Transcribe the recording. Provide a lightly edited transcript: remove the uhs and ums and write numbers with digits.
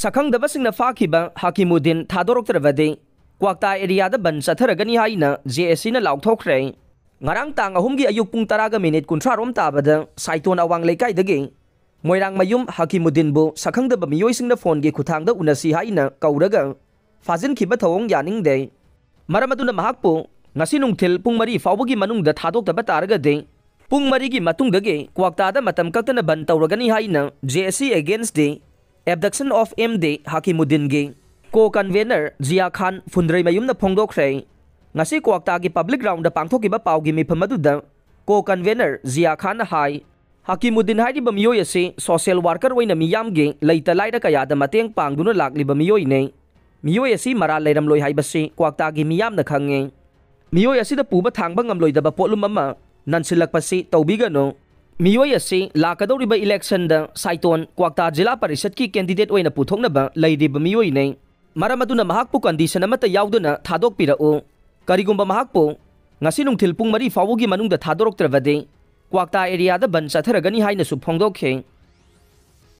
Sakhangdabasingna fakiba Hakimuddin thadoroktrabadi Kwakta area ban chatharagani haina JSC na laukthokre ngarang tang ahumgi ayuk pung 10 kunthrarom tabada Saiton awang leikaidagi Moirang mayum Hakimuddin bu sakhangdaba miyoisingna phone gi khuthangda unasi haina kauraga fazin khiba thawong yaningde maramaduna mahakpu ngasi nungthil pung 3 fawbagi manungda thadokdaba taragade pung 3 gi matungdagi Kwakta da matam kaktana ban tawragani haina JSC against the abduction of MD Hakimuddin gi Co-convener Zia Khan Fundray mayum na phongdokre ngasi Kwakta gi public round da pangthokiba pawgi mifam aduda Co-convener Zia Khan hai Hakimuddin haidi ba miyoy ase social worker waina miyam gi leita laida kaya da mateng pangduna lakliba miyoy ne miyoy ase mara leiram loi haibase Kwakta gi miyam na khange miyoy ase da puba thangba ngamloi da ba polum ama nansilakpase tawbigano miyoy ase lakadoriba election da Saiton Kwakta Jila Parishad ki candidate waina puthoknaba leiriba miyoy ne Maramaduna mahakpu condition amata yauduna thadok pirao karigumba mahakpu ngasi nungthil pung 3 fawugi manungda thadoroktrabade Kwakta area da ban chatharagani haina su phongdokhe